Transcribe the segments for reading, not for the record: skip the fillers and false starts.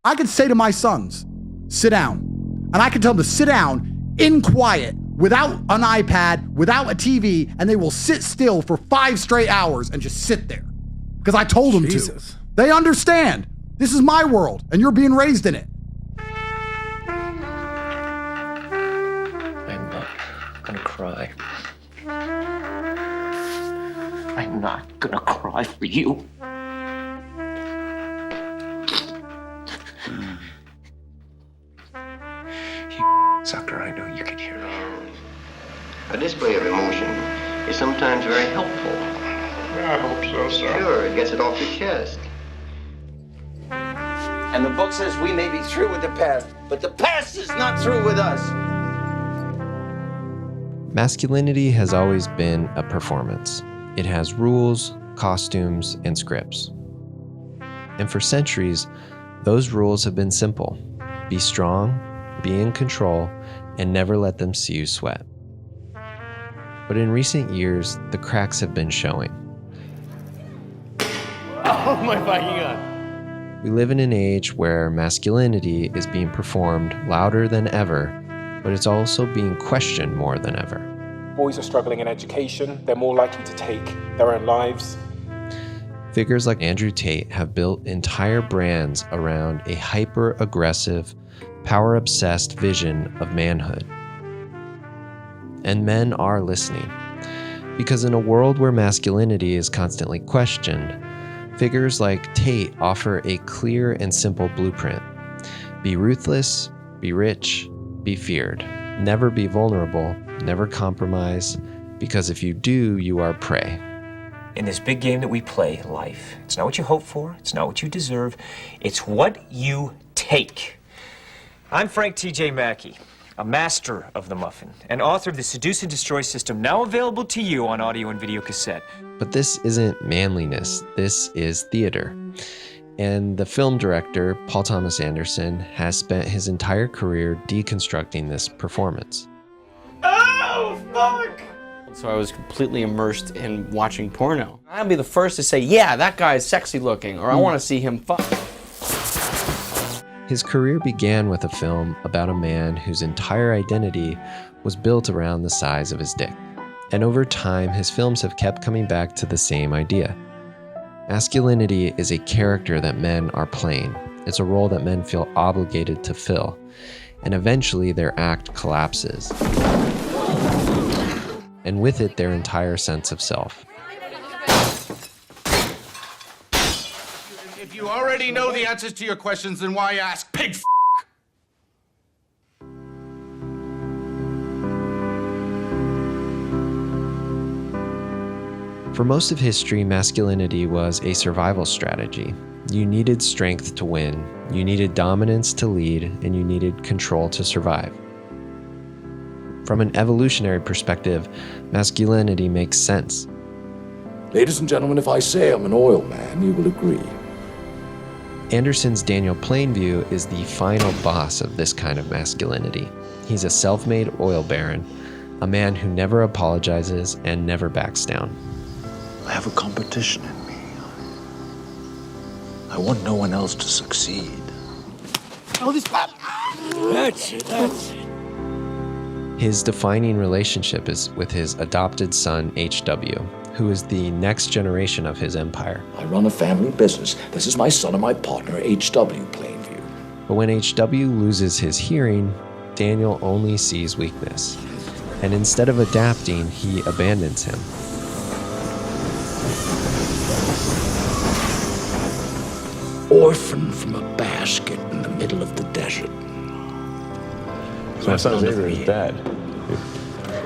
I could say to my sons, sit down. And I can tell them to sit down in quiet, without an iPad, without a TV, and they will sit still for 5 straight hours and just sit there. Because I told them to. They understand. This is my world, and you're being raised in it. I'm not gonna cry. I'm not gonna cry for you. Sucker, I know you can hear me. A display of emotion is sometimes very helpful. I hope so, sir. Sure, it gets it off your chest. And the book says we may be through with the past, but the past is not through with us. Masculinity has always been a performance. It has rules, costumes, and scripts. And for centuries, those rules have been simple. Be strong, be in control, and never let them see you sweat. But in recent years, the cracks have been showing. Oh my fucking God. We live in an age where masculinity is being performed louder than ever, but it's also being questioned more than ever. Boys are struggling in education. They're more likely to take their own lives. Figures like Andrew Tate have built entire brands around a hyper-aggressive, power-obsessed vision of manhood. And men are listening. Because in a world where masculinity is constantly questioned, figures like Tate offer a clear and simple blueprint. Be ruthless, be rich, be feared. Never be vulnerable, never compromise, because if you do, you are prey. In this big game that we play, life, it's not what you hope for, it's not what you deserve, it's what you take. I'm Frank T.J. Mackey, a master of the muffin, and author of the Seduce and Destroy system, now available to you on audio and video cassette. But this isn't manliness, this is theater. And the film director, Paul Thomas Anderson, has spent his entire career deconstructing this performance. Oh, fuck! So I was completely immersed in watching porno. I'd be the first to say, yeah, that guy is sexy looking, or I want to see him fuck. His career began with a film about a man whose entire identity was built around the size of his dick. And over time, his films have kept coming back to the same idea. Masculinity is a character that men are playing. It's a role that men feel obligated to fill. And eventually their act collapses. And with it, their entire sense of self. If you already know the answers to your questions, then why ask? Pig f***! For most of history, masculinity was a survival strategy. You needed strength to win, you needed dominance to lead, and you needed control to survive. From an evolutionary perspective, masculinity makes sense. Ladies and gentlemen, if I say I'm an oil man, you will agree. Anderson's Daniel Plainview is the final boss of this kind of masculinity. He's a self-made oil baron, a man who never apologizes and never backs down. I have a competition in me. I want no one else to succeed. Oh, this bad. That's it. His defining relationship is with his adopted son, H.W., who is the next generation of his empire. I run a family business. This is my son and my partner, H.W. Plainview. But when H.W. loses his hearing, Daniel only sees weakness. And instead of adapting, he abandons him. Orphan from a basket in the middle of the desert. My son Xavier is dead.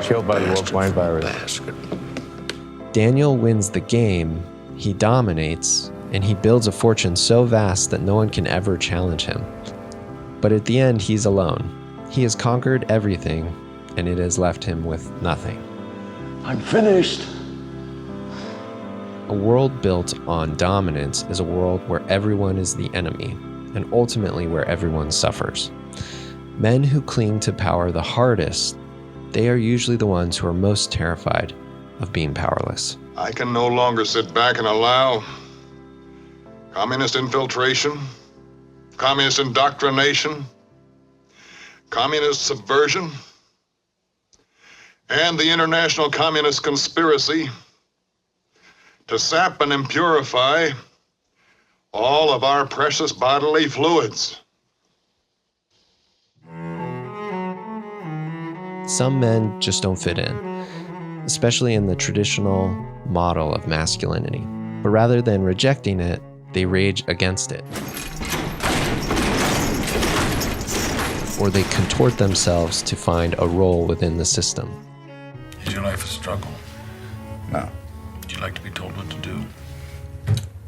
Killed by the wolf-blind virus. Basket. Daniel wins the game, he dominates, and he builds a fortune so vast that no one can ever challenge him. But at the end, he's alone. He has conquered everything, and it has left him with nothing. I'm finished. A world built on dominance is a world where everyone is the enemy, and ultimately where everyone suffers. Men who cling to power the hardest, they are usually the ones who are most terrified of being powerless. I can no longer sit back and allow communist infiltration, communist indoctrination, communist subversion, and the international communist conspiracy to sap and impurify all of our precious bodily fluids. Some men just don't fit in, especially in the traditional model of masculinity. But rather than rejecting it, they rage against it. Or they contort themselves to find a role within the system. Is your life a struggle? No. Do you like to be told what to do?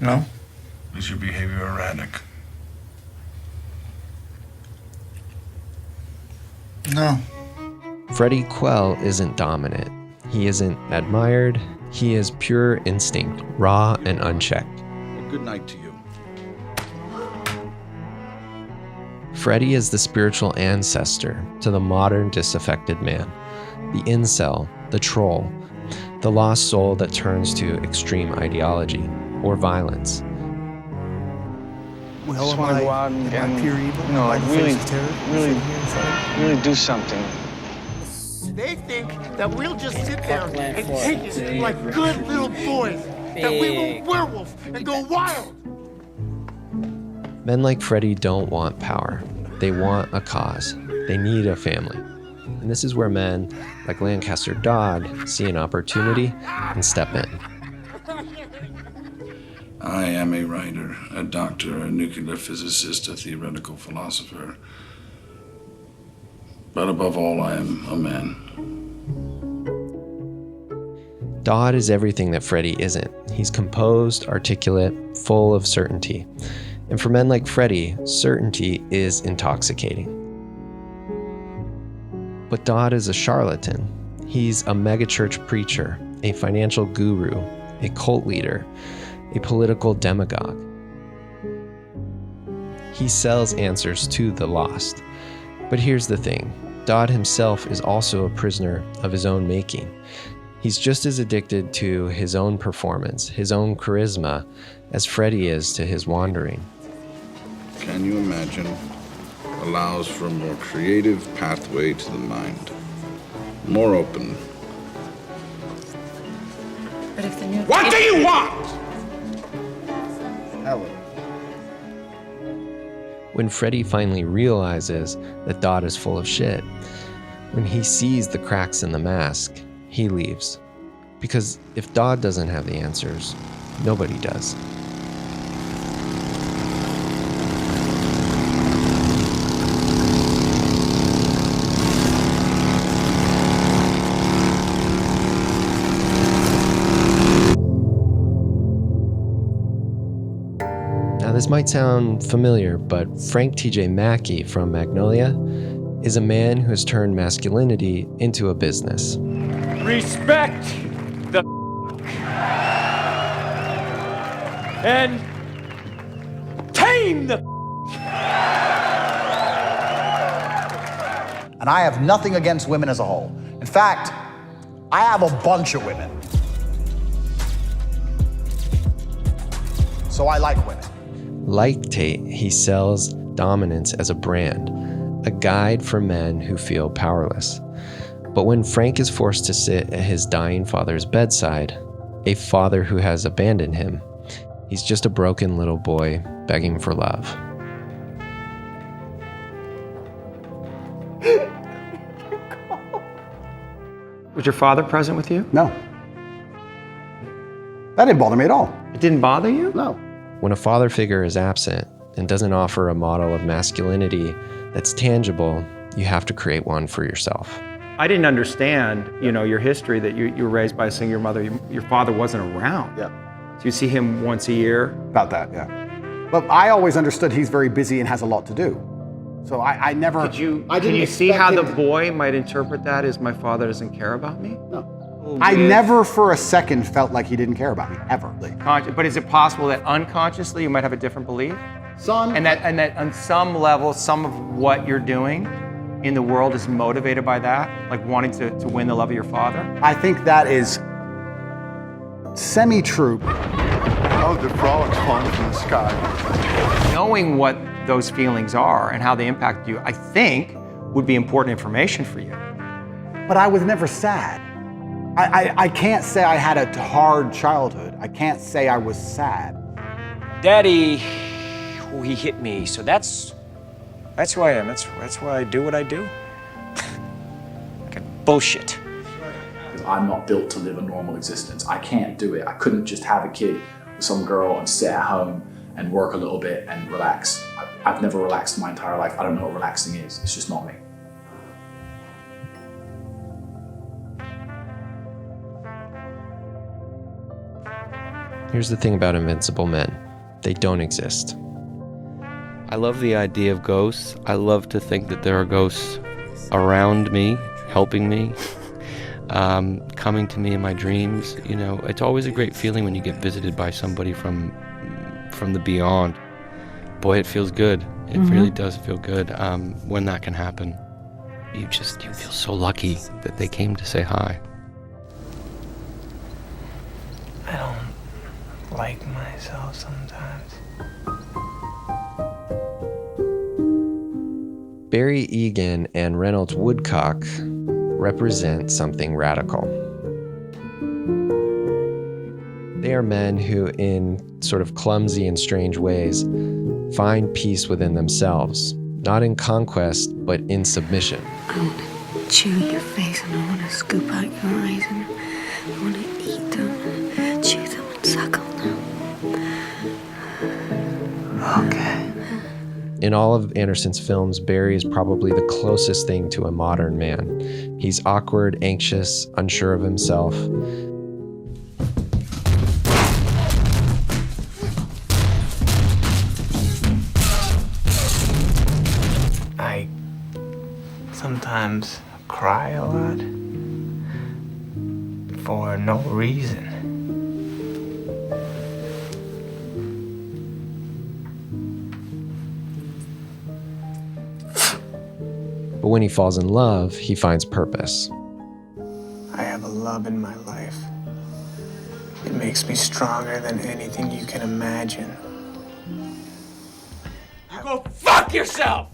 No. Is your behavior erratic? No. Freddie Quell isn't dominant. He isn't admired. He is pure instinct, raw and unchecked. Good night to you. Freddie is the spiritual ancestor to the modern disaffected man, the incel, the troll, the lost soul that turns to extreme ideology or violence. Well, just want to go out and pure evil? No, like really do something. They think that we'll just sit there and take it like good little boys, that we will werewolf and go wild. Men like Freddie don't want power. They want a cause. They need a family. And this is where men like Lancaster Dodd see an opportunity and step in. I am a writer, a doctor, a nuclear physicist, a theoretical philosopher. But above all, I am a man. Dodd is everything that Freddie isn't. He's composed, articulate, full of certainty. And for men like Freddie, certainty is intoxicating. But Dodd is a charlatan. He's a megachurch preacher, a financial guru, a cult leader, a political demagogue. He sells answers to the lost. But here's the thing. Dodd himself is also a prisoner of his own making. He's just as addicted to his own performance, his own charisma, as Freddie is to his wandering. Can you imagine? Allows for a more creative pathway to the mind. More open. But if the new What do you want? Helen. When Freddie finally realizes that Dodd is full of shit, when he sees the cracks in the mask, he leaves. Because if Dodd doesn't have the answers, nobody does. Now, this might sound familiar, but Frank T.J. Mackey from Magnolia is a man who has turned masculinity into a business. Respect the and tame the And I have nothing against women as a whole. In fact, I have a bunch of women. So I like women. Like Tate, he sells dominance as a brand, a guide for men who feel powerless. But when Frank is forced to sit at his dying father's bedside, a father who has abandoned him, he's just a broken little boy begging for love. Was your father present with you? No. That didn't bother me at all. It didn't bother you? No. When a father figure is absent and doesn't offer a model of masculinity that's tangible, you have to create one for yourself. I didn't understand, your history that you were raised by a single mother. Your father wasn't around. Yeah. So you see him once a year? About that, yeah. But I always understood he's very busy and has a lot to do. So I never... Can you see how the boy might interpret that as my father doesn't care about me? No. I never for a second felt like he didn't care about me, ever. But is it possible that unconsciously you might have a different belief? Son. And that on some level, some of what you're doing in the world is motivated by that? Like wanting to win the love of your father? I think that is semi-true. Oh, the frolics falling from the sky. Knowing what those feelings are and how they impact you, I think would be important information for you. But I was never sad. I can't say I had a hard childhood. I can't say I was sad. Daddy, he hit me, so that's who I am. That's why I do what I do. Bullshit. I'm not built to live a normal existence. I can't do it. I couldn't just have a kid with some girl and sit at home and work a little bit and relax. I've never relaxed my entire life. I don't know what relaxing is. It's just not me. Here's the thing about invincible men. They don't exist. I love the idea of ghosts. I love to think that there are ghosts around me, helping me, coming to me in my dreams. You know, it's always a great feeling when you get visited by somebody from the beyond. Boy, it feels good. It really does feel good when that can happen. You feel so lucky that they came to say hi. I don't like myself sometimes. Barry Egan and Reynolds Woodcock represent something radical. They are men who, in sort of clumsy and strange ways, find peace within themselves, not in conquest, but in submission. I want to chew your face and I want to scoop out your eyes and I want to eat them and chew them and suckle them. Okay. In all of Anderson's films, Barry is probably the closest thing to a modern man. He's awkward, anxious, unsure of himself. I sometimes cry a lot for no reason. But when he falls in love, he finds purpose. I have a love in my life. It makes me stronger than anything you can imagine. You go fuck yourself!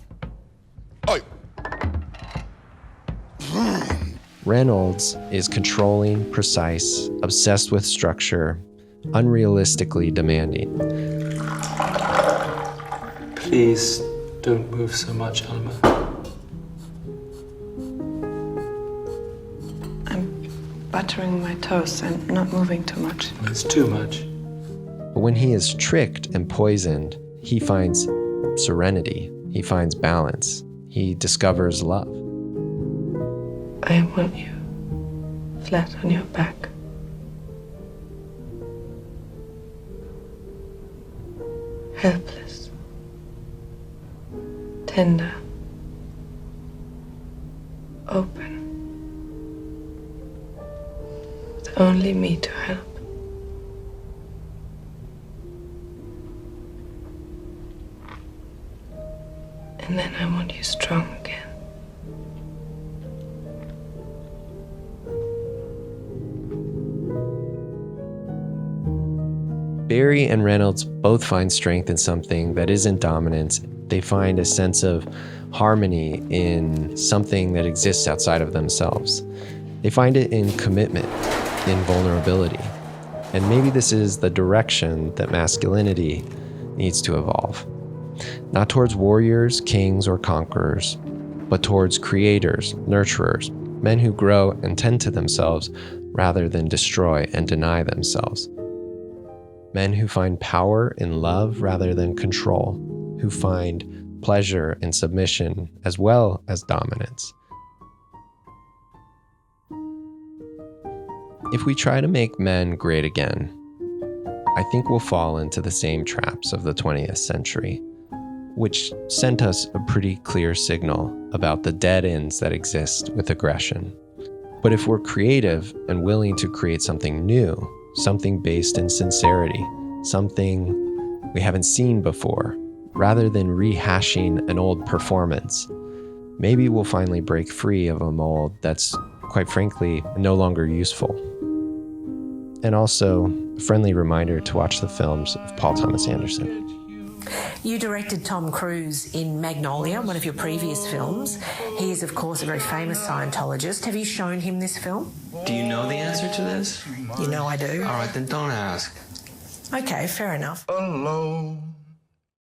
Reynolds is controlling, precise, obsessed with structure, unrealistically demanding. Please don't move so much, Alma. Buttering my toast and not moving too much. It's too much. But when he is tricked and poisoned, he finds serenity. He finds balance. He discovers love. I want you flat on your back. Helpless. Tender. Open. Only me to help. And then I want you strong again. Barry and Reynolds both find strength in something that isn't dominance. They find a sense of harmony in something that exists outside of themselves. They find it in commitment, in vulnerability. And maybe this is the direction that masculinity needs to evolve. Not towards warriors, kings, or conquerors, but towards creators, nurturers, men who grow and tend to themselves rather than destroy and deny themselves. Men who find power in love rather than control, who find pleasure in submission as well as dominance. If we try to make men great again, I think we'll fall into the same traps of the 20th century, which sent us a pretty clear signal about the dead ends that exist with aggression. But if we're creative and willing to create something new, something based in sincerity, something we haven't seen before, rather than rehashing an old performance, maybe we'll finally break free of a mold that's, quite frankly, no longer useful. And also, a friendly reminder to watch the films of Paul Thomas Anderson. You directed Tom Cruise in Magnolia, one of your previous films. He is, of course, a very famous Scientologist. Have you shown him this film? Do you know the answer to this? You know I do. All right, then don't ask. Okay, fair enough. Alone